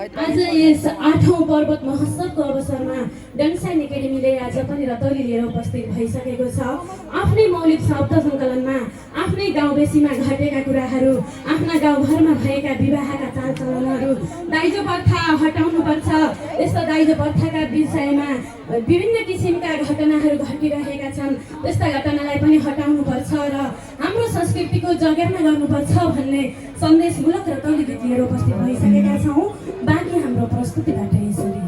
आज यस 8औं पर्वत महोत्सवको अवसरमा डान्साइन एकाडेमीले आज पनि रतौली लिएर उपस्थित भइसकेको छ। आफ्नै मौलिक शब्द सङ्कलनमा आफ्नै गाउँबेसीमा घटेका कुराहरू, आफ्ना गाउँघरमा भएका विवाहका चालचलनहरू, दाइजो प्रथा हटाउनुपर्छ। यस्ता दाइजो प्रथाका विषयमा विभिन्न किसिमका घटनाहरू घटिरहेका छन्। त्यस्ता घटनालाई पनि हटाउनुपर्छ र हाम्रो संस्कृतिको जगेर्ना गर्नुपर्छ भन्ने सन्देशमूलक रतौली गीत लिएर उपस्थित भइसकेका छौँ। बाँकी हाम्रो प्रस्तुतिबाट यसरी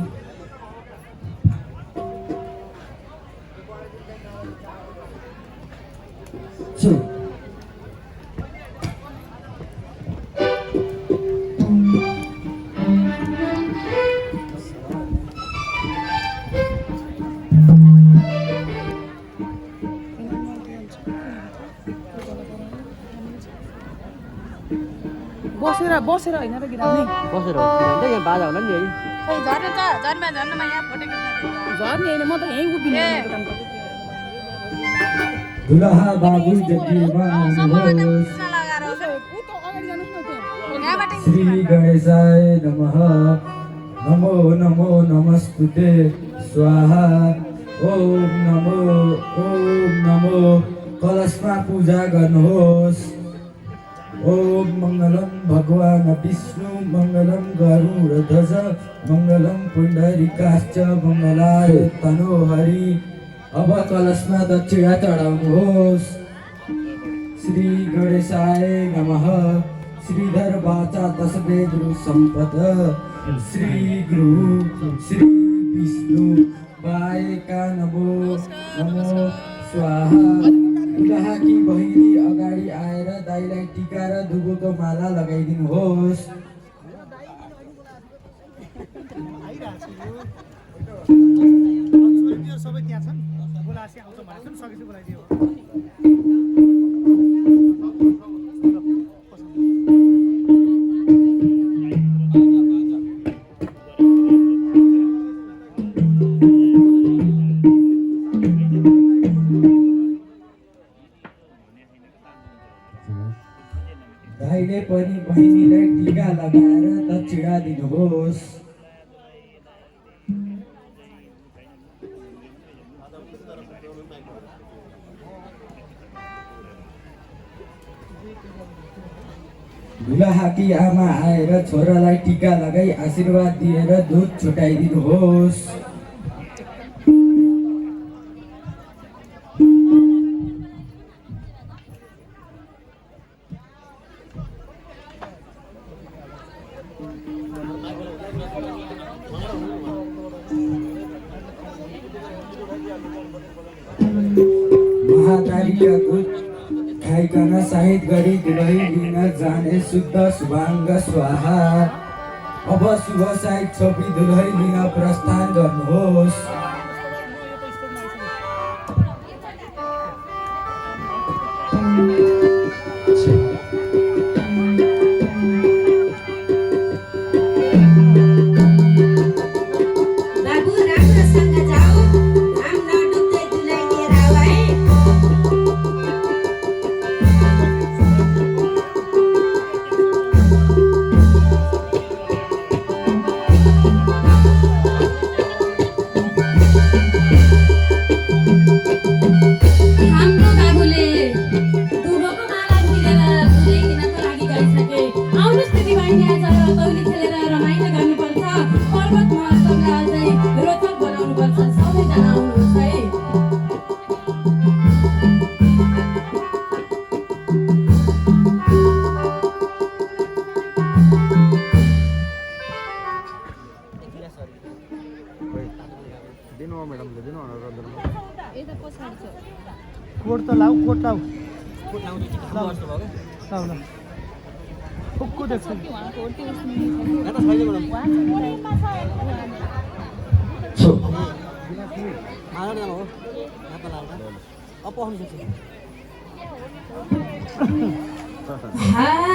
बसेर होइन र गिराउने बसेर गिराउँदै यहाँ बाजा होला नि है खै झर्ने त झर्नमा यहाँ फोटेको झर्ने होइन म त यहीँ उभिने दुलहा बाबु जतिमा श्री गणेशाय नमः नमो नमो नमस्तुते स्वाहा ओम नमो कलशमा पूजा गर्नुहोस्। ओम मंगलम भगवान विष्णु मंगलम गरुडध्वज मंगलम पुंडरीकाश्च मंगलाय तनोहरि। अब कलशमा दक्षिणा चढाउनुहोस्। श्री गणेशाय नमः श्रीधर वाचा दशवेद्रु सम्पद श्री गुरु श्री विष्णु वायका नमो स्वाहा। दुलहाकी बहिनी अगाडि आएर दाइलाई टीका र दुबोको माला लगाइदिनुहोस्। सबै त्यहाँ छन् बोलासी आउँछ भनेको नि सकेपछि बोलाइदियो। दाइले पनि बहिनीलाई टीका लगाएर दक्षिणा दिनुहोस्। दुलहाकी आमा आएर छोरालाई टीका लगाई आशीर्वाद दिएर दुध छुटाइदिनुहोस्। महाकालीका दुध खाइकन साहित गरी दुलही लिन जाने शुद्ध शुभाङ्ग स्वाहा। अब शुभ साहित छोपी दुलही लिन प्रस्थान गर्नुहोस्। कोट त लाऊ कोट लाऊ को देख्छ Bye.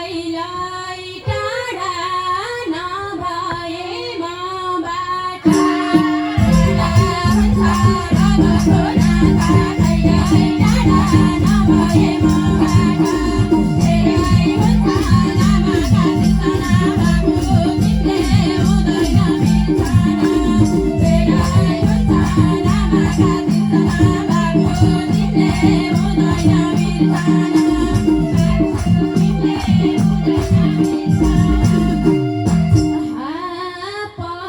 कहिल्यै टाढा नभए मबाट टाढा हुन्छ रगतको नाता कहिल्यै टाढा नभए मबाट धेरै हुन्छ लामाका सिर्जना बाबु तिमीले हुँदैन बिर्सना धेरै हुन्छ लामाका सिर्जना बाबु तिमीले हुँदैन बिर्सना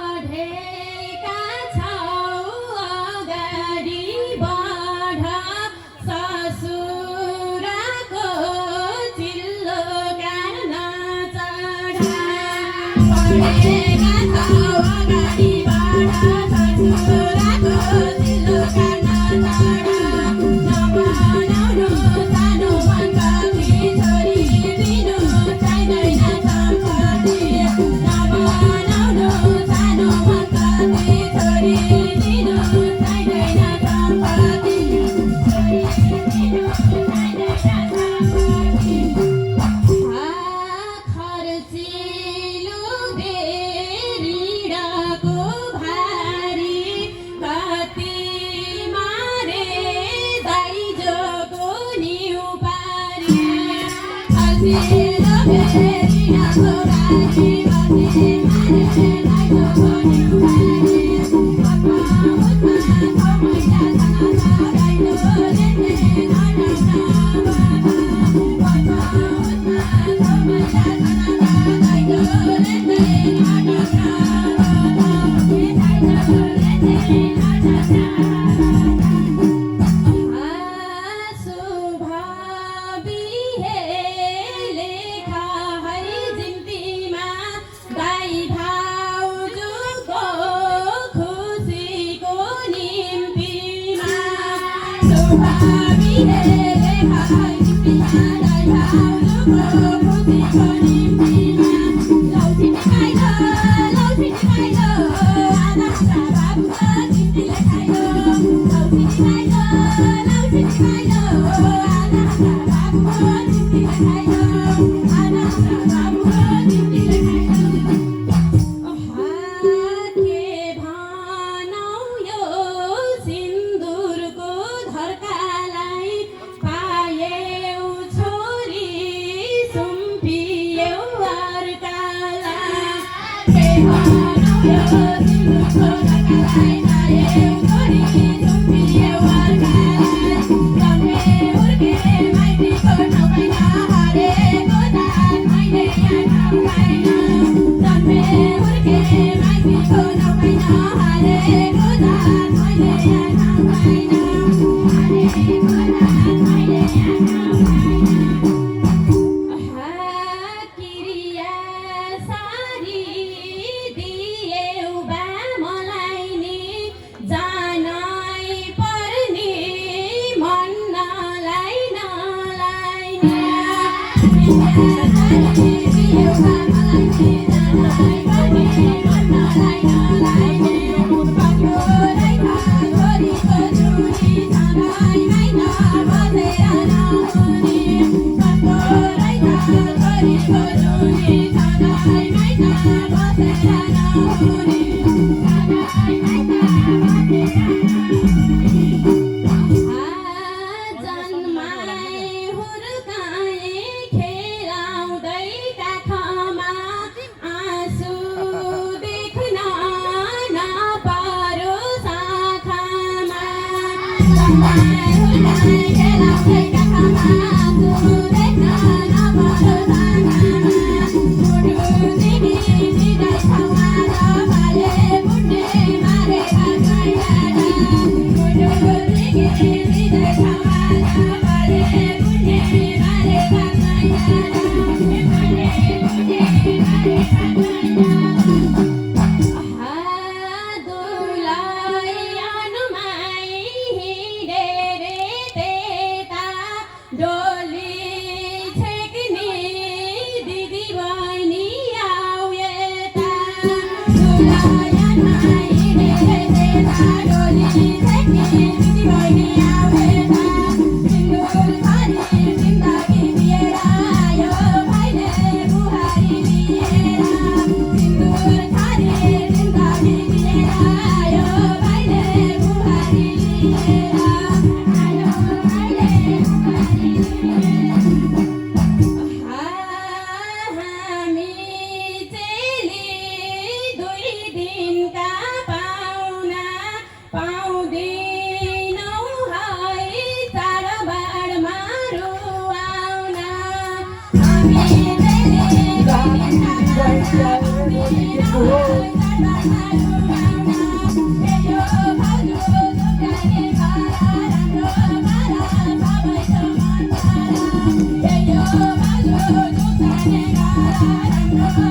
पढेका छौ अगाडि बढ ससुराको चिल्लो गान चढ पढेका छौ अगाडि बढ ससुराको चिल्लो गान चढ नबनाउनु सानो मनकथी छोरी दिनु चाहिँदैन सम्पत्ति नबनाउनु सानो मनकथी छोरी दिनु चाहिँदैन सम्पत्ति छोरी दिनु चाहिँदैन सम्पत्ति खर्चिलो बेरिडाको भारी कति मारे दाइजोको निउ पारी खर्चिलो बेरिडाको भारी कति मारे दाइजोको निउ पारी दाइ भाउजूको खुसीको निम्तिमा सुभाविले लेखा है जिम्तीमा दाइ भाउजूको खुसीको निम्तिमा लौछिने खाइलो आधा बाबुको जिम्तीले खाइलो लौछिने खाइलो आधा बाबुको जिम्तीले खाइलो आधा बाबुको जिम्तीले खाइलो के भनौ यो सिन्दुरको धर्कालाई पायौ छोरी सुम्पियौ अर्कालाई के भनौ यो सिन्दुरको धर्कालाई पायौ छोरी सुम्पियौ अर्कालाई जन्मे हुर्के माइतीको ठाउँमै नहारेको दान मैले यहाँ ठाउँ पाइन जन्मे हुर्के माइतीको ठाउँमै नहारेको दान मैले यहाँ ठाउँ पाइन हारेको दान मैले यहाँ ठाउँ पाइन किरिया सारी दियौ बा मलाई नि जानै पर्ने मन नलाइ दियौ बा मलाई नि जानै पर्ने मन नलाइ पक्रोरै छोरीको जुनी सँगैमै नबसेर नहुने पक्रोरै छोरीको जुनी सँगैमै नबसेर नहुने जन्माए हुर्काए खेलाउँदै काखमा आँसु देख्न नपरो साखामा जन्माए हुर्काए खेलाउँदै काखमा आँसु देख्न नपरो साखामा मुटुदेखि सिधै छाउमा नपाले बुढ्ने मारे भाग्दैला मुटुदेखि सिधै छाउमा नपाले बुढ्ने मारे भाग्दैला बुढ्ने मारे भाग्दैला दुलै अनुमाई हिँडे रे त्यता डोली छेक्ने दिदी बहिनी आऊ यता दुलै अनुमाई हिँडे रे त्यता डोली छेक्ने दिदी बहिनी आऊ यता सिन्दुर थरी जिन्दगी दिएर आयो भाइले उदाहरण